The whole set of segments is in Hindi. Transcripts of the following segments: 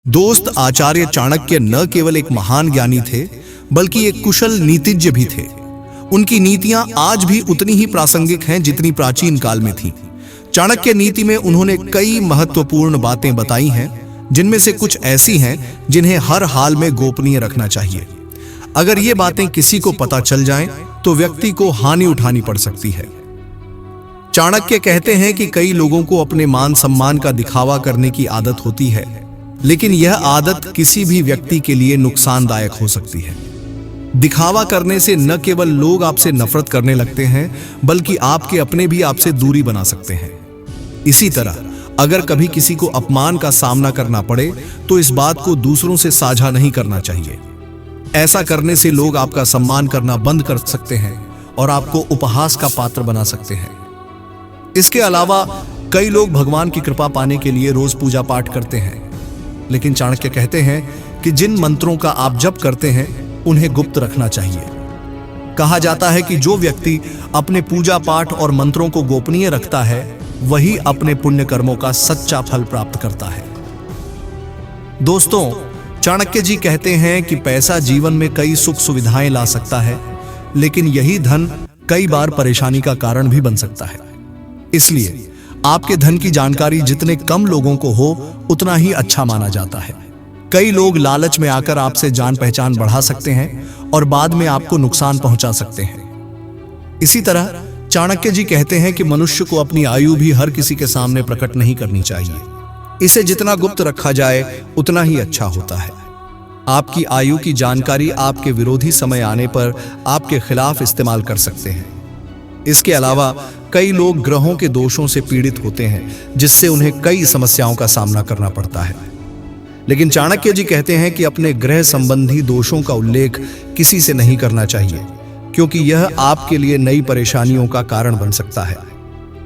दोस्त आचार्य चाणक्य न केवल एक महान ज्ञानी थे, बल्कि एक कुशल नीतिज्ञ भी थे। उनकी नीतियां आज भी उतनी ही प्रासंगिक हैं जितनी प्राचीन काल में थीं। चाणक्य नीति में उन्होंने कई महत्वपूर्ण बातें बताई हैं, जिनमें से कुछ ऐसी हैं जिन्हें हर हाल में गोपनीय रखना चाहिए। अगर ये बातें किसी को पता चल जाएं, तो व्यक्ति को हानि उठानी पड़ सकती है। चाणक्य कहते हैं कि कई लोगों को अपने मान सम्मान का दिखावा करने की आदत होती है, लेकिन यह आदत किसी भी व्यक्ति के लिए नुकसानदायक हो सकती है। दिखावा करने से न केवल लोग आपसे नफरत करने लगते हैं, बल्कि आपके अपने भी आपसे दूरी बना सकते हैं। इसी तरह अगर कभी किसी को अपमान का सामना करना पड़े, तो इस बात को दूसरों से साझा नहीं करना चाहिए। ऐसा करने से लोग आपका सम्मान करना बंद कर सकते हैं और आपको उपहास का पात्र बना सकते हैं। इसके अलावा कई लोग भगवान की कृपा पाने के लिए रोज पूजा पाठ करते हैं, लेकिन चाणक्य कहते हैं कि जिन मंत्रों का आप जप करते हैं, उन्हें गुप्त रखना चाहिए। कहा जाता है कि जो व्यक्ति अपने पूजा पाठ और मंत्रों को गोपनीय रखता है, वही अपने पुण्य कर्मों का सच्चा फल प्राप्त करता है। दोस्तों, चाणक्य जी कहते हैं कि पैसा जीवन में कई सुख सुविधाएं ला सकता है, लेकिन यही धन कई बार परेशानी का कारण भी बन सकता है। इसलिए आपके धन की जानकारी जितने कम लोगों को हो, उतना ही अच्छा माना जाता है। कई लोग लालच में आकर आपसे जान पहचान बढ़ा सकते हैं और बाद में आपको नुकसान पहुंचा सकते हैं। इसी तरह चाणक्य जी कहते हैं कि मनुष्य को अपनी आयु भी हर किसी के सामने प्रकट नहीं करनी चाहिए। इसे जितना गुप्त रखा जाए, उतना ही अच्छा होता है। आपकी आयु की जानकारी आपके विरोधी समय आने पर आपके खिलाफ इस्तेमाल कर सकते हैं। इसके अलावा कई लोग ग्रहों के दोषों से पीड़ित होते हैं, जिससे उन्हें कई समस्याओं का सामना करना पड़ता है। लेकिन चाणक्य जी कहते हैं कि अपने ग्रह संबंधी दोषों का उल्लेख किसी से नहीं करना चाहिए, क्योंकि यह आपके लिए नई परेशानियों का कारण बन सकता है।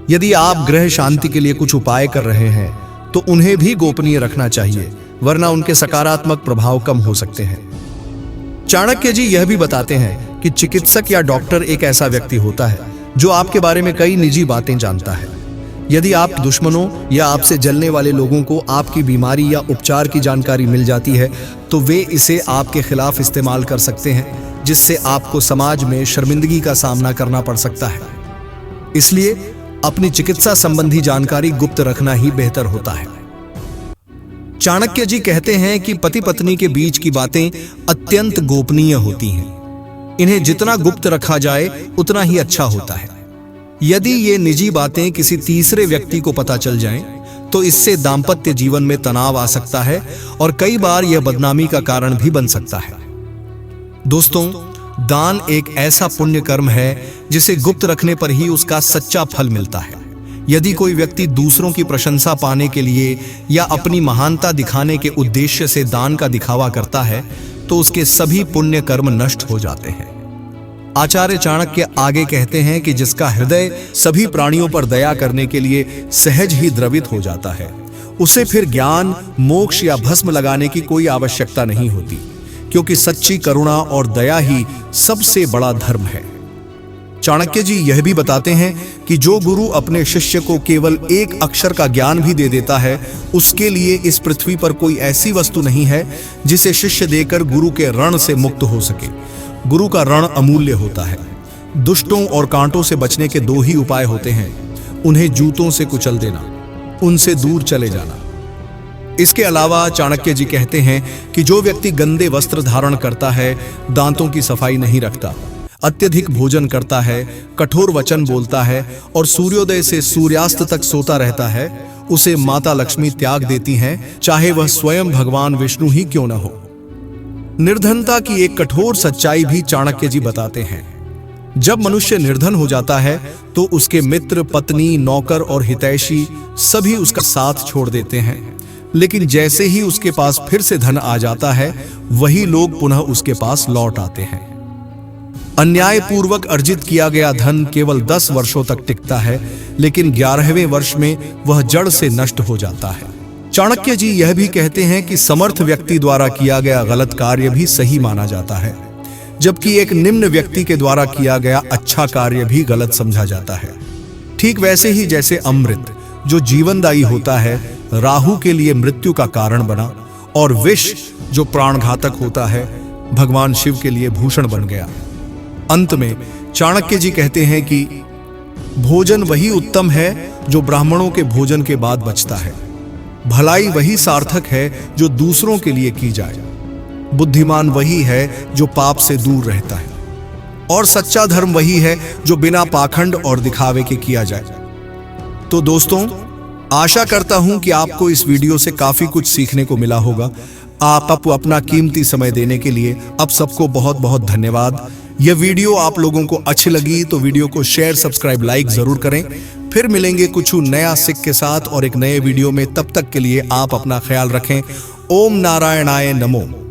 यदि आप ग्रह शांति के लिए कुछ उपाय कर रहे हैं, तो उन्हें भी गोपनीय रखना चाहिए, वरना उनके सकारात्मक प्रभाव कम हो सकते हैं। चाणक्य जी यह भी बताते हैं कि चिकित्सक या डॉक्टर एक ऐसा व्यक्ति होता है जो आपके बारे में कई निजी बातें जानता है। यदि आप दुश्मनों या आपसे जलने वाले लोगों को आपकी बीमारी या उपचार की जानकारी मिल जाती है, तो वे इसे आपके खिलाफ इस्तेमाल कर सकते हैं, जिससे आपको समाज में शर्मिंदगी का सामना करना पड़ सकता है। इसलिए अपनी चिकित्सा संबंधी जानकारी गुप्त रखना ही बेहतर होता है। चाणक्य जी कहते हैं कि पति पत्नी के बीच की बातें अत्यंत गोपनीय होती हैं। इन्हें जितना गुप्त रखा जाए, उतना ही अच्छा होता है। यदि ये निजी बातें किसी तीसरे व्यक्ति को पता चल जाएं, तो इससे दांपत्य जीवन में तनाव आ सकता है और कई बार यह बदनामी का कारण भी बन सकता है। दोस्तों, दान एक ऐसा पुण्य कर्म है जिसे गुप्त रखने पर ही उसका सच्चा फल मिलता है। यदि कोई व्यक्ति दूसरों की प्रशंसा पाने के लिए या अपनी महानता दिखाने के उद्देश्य से दान का दिखावा करता है, तो उसके सभी पुण्य कर्म नष्ट हो जाते हैं। आचार्य चाणक्य आगे कहते हैं कि जिसका हृदय सभी प्राणियों पर दया करने के लिए सहज ही द्रवित हो जाता है, उसे फिर ज्ञान, मोक्ष या भस्म लगाने की कोई आवश्यकता नहीं होती, क्योंकि सच्ची करुणा और दया ही सबसे बड़ा धर्म है। चाणक्य जी यह भी बताते हैं कि जो गुरु अपने शिष्य को केवल एक अक्षर का ज्ञान भी दे देता है, उसके लिए इस पृथ्वी पर कोई ऐसी वस्तु नहीं है जिसे शिष्य देकर गुरु के ऋण से मुक्त हो सके। गुरु का ऋण अमूल्य होता है। दुष्टों और कांटों से बचने के दो ही उपाय होते हैं, उन्हें जूतों से कुचल देना, उनसे दूर चले जाना। इसके अलावा चाणक्य जी कहते हैं कि जो व्यक्ति गंदे वस्त्र धारण करता है, दांतों की सफाई नहीं रखता, अत्यधिक भोजन करता है, कठोर वचन बोलता है और सूर्योदय से सूर्यास्त तक सोता रहता है, उसे माता लक्ष्मी त्याग देती हैं, चाहे वह स्वयं भगवान विष्णु ही क्यों न हो। निर्धनता की एक कठोर सच्चाई भी चाणक्य जी बताते हैं। जब मनुष्य निर्धन हो जाता है, तो उसके मित्र, पत्नी, नौकर और हितैषी सभी उसका साथ छोड़ देते हैं। लेकिन जैसे ही उसके पास फिर से धन आ जाता है, वही लोग पुनः उसके पास लौट आते हैं। अन्यायपूर्वक अर्जित किया गया धन केवल 10 वर्षों तक टिकता है, लेकिन 11वें वर्ष में वह जड़ से नष्ट हो जाता है। चाणक्य जी यह भी कहते हैं कि समर्थ व्यक्ति द्वारा किया गया गलत कार्य भी सही माना जाता है, जबकि एक निम्न व्यक्ति के द्वारा किया गया अच्छा कार्य भी गलत समझा जाता है। ठीक वैसे ही जैसे अमृत, जो जीवनदायी होता है, राहु के लिए मृत्यु का कारण बना, और विष जो प्राणघातक होता है भगवान शिव के लिए भूषण बन गया। अंत में चाणक्य जी कहते हैं कि भोजन वही उत्तम है जो ब्राह्मणों के भोजन के बाद बचता है। भलाई वही सार्थक है जो दूसरों के लिए की जाए। बुद्धिमान वही है जो पाप से दूर रहता है। और सच्चा धर्म वही है जो बिना पाखंड और दिखावे के किया जाए। तो दोस्तों, आशा करता हूं कि आपको इस वीडियो से काफी कुछ सीखने को मिला होगा। आप अपना कीमती समय देने के लिए आप सबको बहुत बहुत धन्यवाद। यह वीडियो आप लोगों को अच्छी लगी तो वीडियो को शेयर, सब्सक्राइब, लाइक जरूर करें। फिर मिलेंगे कुछ नया सिक के साथ और एक नए वीडियो में। तब तक के लिए आप अपना ख्याल रखें। ओम नारायणाय नमो।